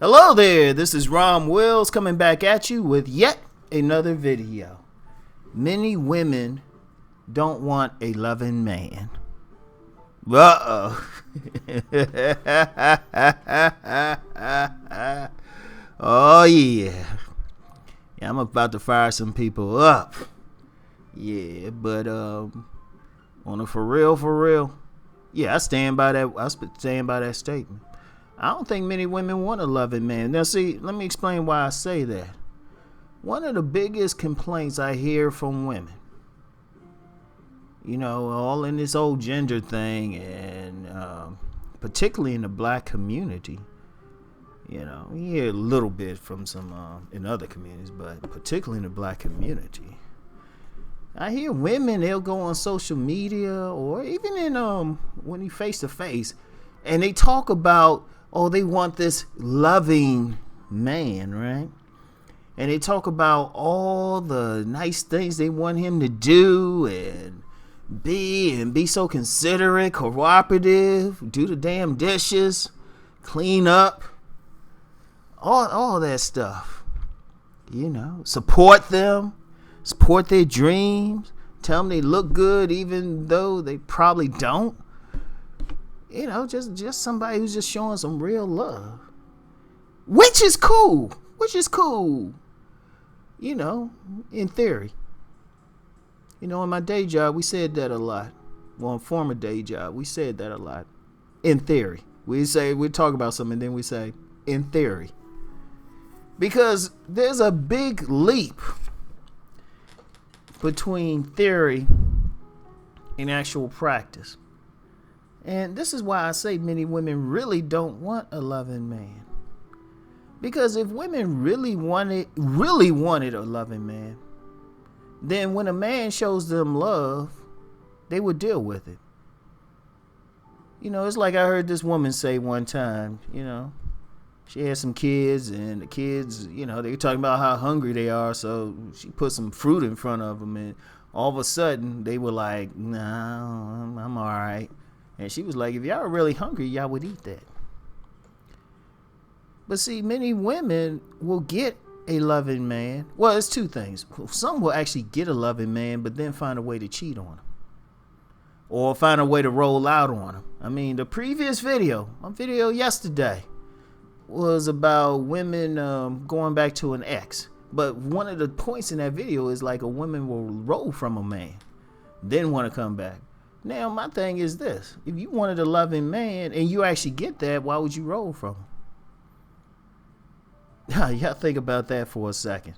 Hello there, this is Rom Wills coming back at you with yet another video. Many women don't want a loving man. Uh-oh. Oh yeah. I'm about to fire some people up. Yeah, but on a for real. Yeah, I stand by that statement. I don't think many women want a loving man. Now, see, let me explain why I say that. One of the biggest complaints I hear from women, all in this old gender thing, and particularly in the black community, you hear a little bit from some in other communities, but particularly in the black community. I hear women, they'll go on social media or even in when you face to face, and they talk about, they want this loving man, right? And they talk about all the nice things they want him to do and be so considerate, cooperative, do the damn dishes, clean up, all that stuff. Support them, support their dreams, tell them they look good even though they probably don't. Just somebody who's just showing some real love. Which is cool. In theory. In my day job, we said that a lot. Well, in former day job, we said that a lot. In theory. We talk about something and then we say, in theory. Because there's a big leap between theory and actual practice. And this is why I say many women really don't want a loving man. Because if women really wanted a loving man, then when a man shows them love, they would deal with it. It's like I heard this woman say one time, she had some kids, and the kids, they were talking about how hungry they are, so she put some fruit in front of them, and all of a sudden they were like, no, I'm all right. And she was like, if y'all were really hungry, y'all would eat that. But see, many women will get a loving man. Well, it's two things. Some will actually get a loving man, but then find a way to cheat on him. Or find a way to roll out on him. I mean, the previous video, my video yesterday, was about women going back to an ex. But one of the points in that video is like a woman will roll from a man, then want to come back. Now, my thing is this. If you wanted a loving man and you actually get that, why would you roll from him? Y'all think about that for a second.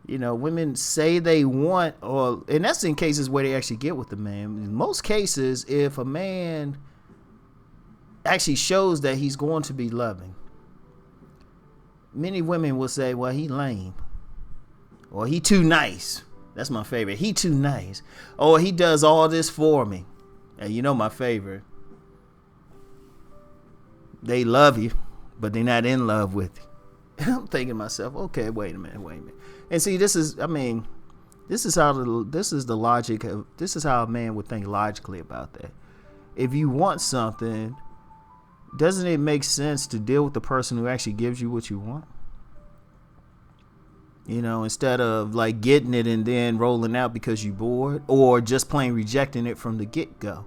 Women say they want, and that's in cases where they actually get with the man. In most cases, if a man actually shows that he's going to be loving, many women will say, well, he lame. Or he too nice. That's my favorite. He too nice. Or he does all this for me. And my favorite. They love you, but they're not in love with you. And I'm thinking to myself, okay, wait a minute. And see, this is how a man would think logically about that. If you want something, doesn't it make sense to deal with the person who actually gives you what you want? Instead of like getting it and then rolling out because you're bored, or just plain rejecting it from the get-go.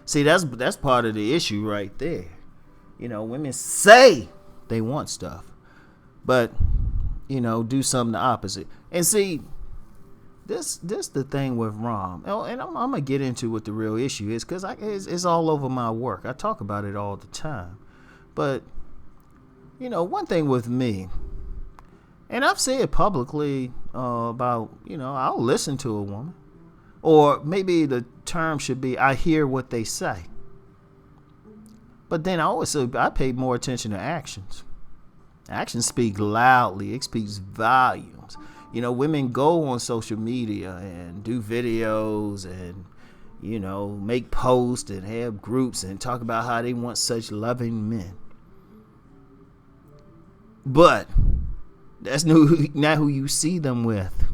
See, that's part of the issue right there. Women say they want stuff, but do something the opposite. And see, this the thing with Rom, and I'm gonna get into what the real issue is, because it's all over my work. I talk about it all the time. But one thing with me, and I've said publicly about, I'll listen to a woman. Or maybe the term should be, I hear what they say. But then I pay more attention to actions. Actions speak loudly. It speaks volumes. Women go on social media and do videos and, make posts and have groups and talk about how they want such loving men. But that's not who you see them with.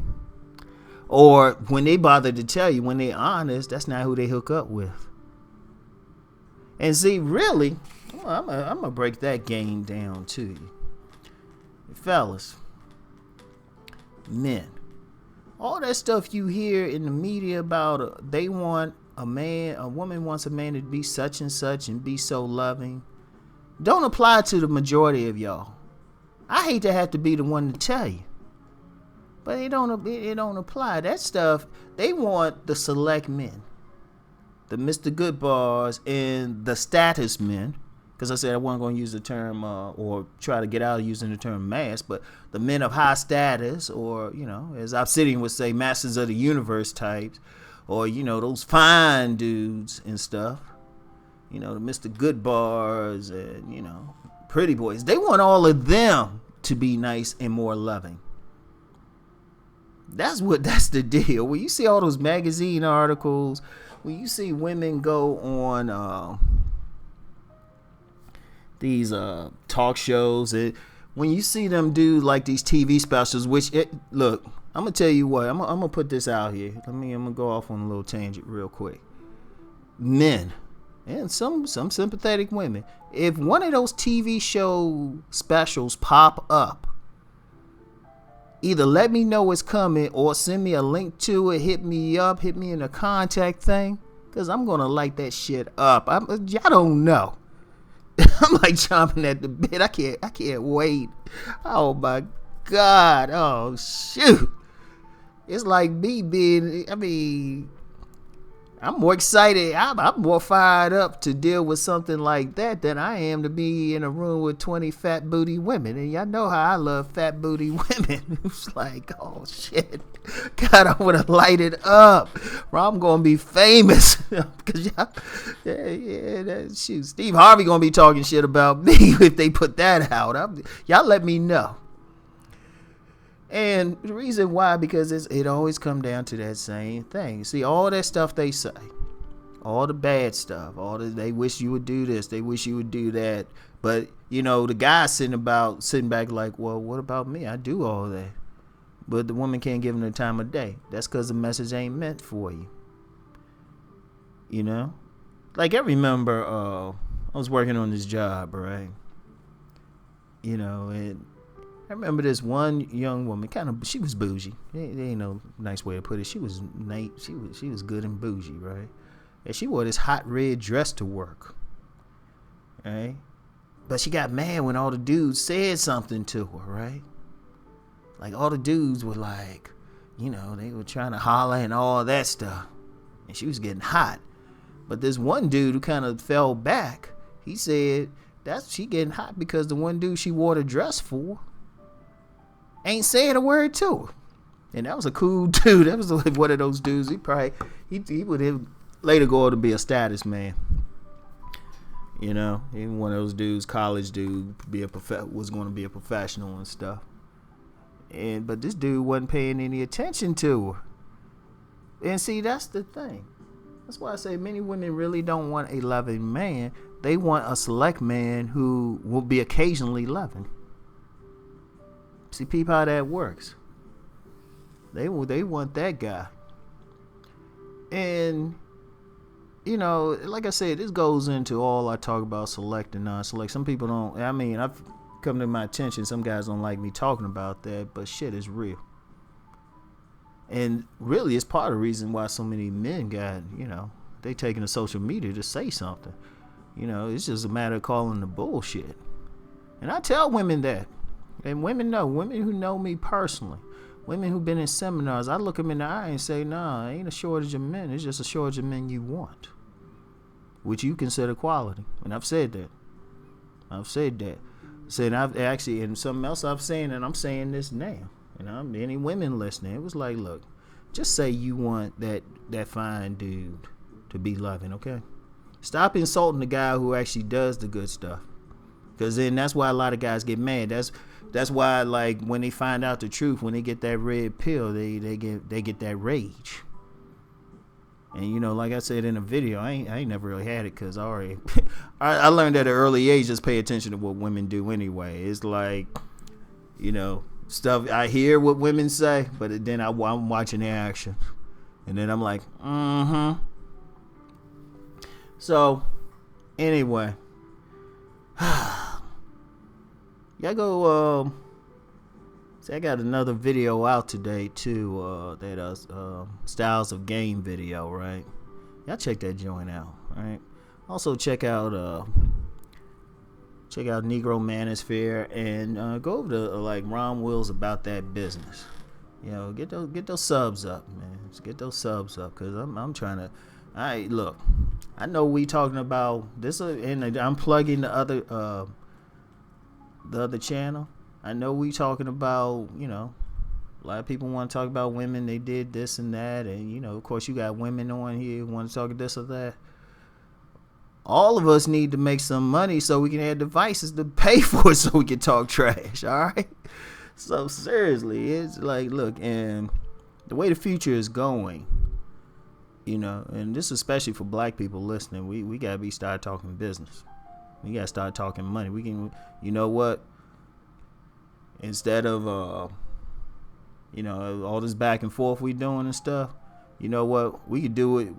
Or when they bother to tell you, when they're honest, that's not who they hook up with. And see, really, I'm going to break that game down to you. fellas, men, all that stuff you hear in the media about they want a woman wants a man to be such and such and be so loving, don't apply to the majority of y'all. I hate to have to be the one to tell you, but it don't apply. That stuff, they want the select men, the Mr. Goodbars and the status men. Because I said I wasn't going to use the term or try to get out of using the term mass, but the men of high status, or, as Obsidian would say, masters of the universe types, or, those fine dudes and stuff, the Mr. Goodbars and, pretty boys. They want all of them to be nice and more loving. That's the deal. When you see all those magazine articles, when you see women go on these talk shows, when you see them do like these TV specials, look, I'm gonna tell you what, I'm gonna put this out here. I'm gonna go off on a little tangent real quick. Men and some sympathetic women, if one of those TV show specials pop up, either let me know it's coming or send me a link to it, hit me in the contact thing, because I'm gonna light that shit up. Y'all don't know. I'm like chomping at the bit. I can't wait. Oh my God. Oh shoot. It's like me being, I'm more excited. I'm more fired up to deal with something like that than I am to be in a room with 20 fat booty women. And y'all know how I love fat booty women. It's like, oh shit. God, I want to light it up. Or I'm going to be famous. Because shoot, Steve Harvey going to be talking shit about me if they put that out. Y'all let me know. And the reason why, because it always come down to that same thing. See, all that stuff they say, all the bad stuff, they wish you would do this, they wish you would do that. But, the guy sitting back like, well, what about me? I do all that. But the woman can't give him the time of day. That's because the message ain't meant for you. Like I remember I was working on this job, right? And I remember this one young woman, she was bougie. There ain't no nice way to put it. She was nice. She was good and bougie, right? And she wore this hot red dress to work, right? But she got mad when all the dudes said something to her, right? Like all the dudes were like, they were trying to holler and all that stuff. And she was getting hot. But this one dude who kind of fell back, he said she getting hot because the one dude she wore the dress for ain't saying a word to her. And that was a cool dude. That was one of those dudes. He would have later go on to be a status man. Even one of those dudes, college dude, was going to be a professional and stuff. But this dude wasn't paying any attention to her. And see, that's the thing. That's why I say many women really don't want a loving man. They want a select man who will be occasionally loving. See, peep how that works. They want that guy. And, like I said, this goes into all I talk about select and non-select. Some people don't, I've come to my attention, some guys don't like me talking about that, but shit is real. And really, it's part of the reason why so many men got, they taking to social media to say something. It's just a matter of calling the bullshit. And I tell women that. And women who know me personally, women who've been in seminars, I look them in the eye and say, nah, ain't a shortage of men. It's just a shortage of men you want, which you consider quality. And I've said that. Said I've actually, and something else I've saying, and I'm saying this now. And any women listening, it was like, look, just say you want that fine dude to be loving, okay? Stop insulting the guy who actually does the good stuff. Because then that's why a lot of guys get mad. That's why, like, when they find out the truth, when they get that red pill, they get that rage. And like I said in the video, I ain't never really had it because I learned at an early age, just pay attention to what women do anyway. It's like, stuff I hear what women say, but then I'm watching their action, and then I'm like, So, anyway, y'all go See, I got another video out today too. Styles of Game video, right? Y'all check that joint out, right? Also check out Negro Manosphere and go over to like Ron Wills About That Business. You know, get those subs up, man. Just get those subs up, cause I'm trying to. Look. I know we talking about this, and I'm plugging the other channel. I know we talking about, you know, a lot of people want to talk about women. They did this and that, and you know, of course, you got women on here who want to talk this or that. All of us need to make some money so we can have devices to pay for it, so we can talk trash. All right. So seriously, it's like, look, and the way the future is going, you know, and this is especially for black people listening, we gotta start talking business. We gotta start talking money. We can, you know what? Instead of you know, all this back and forth we doing and stuff, you know what? We could do it.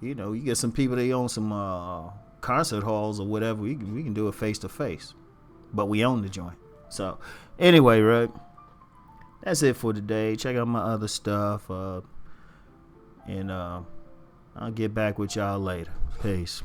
You know, you get some people that own some concert halls or whatever. We can do it face to face, but we own the joint. So anyway, right? That's it for today. Check out my other stuff, and I'll get back with y'all later. Peace.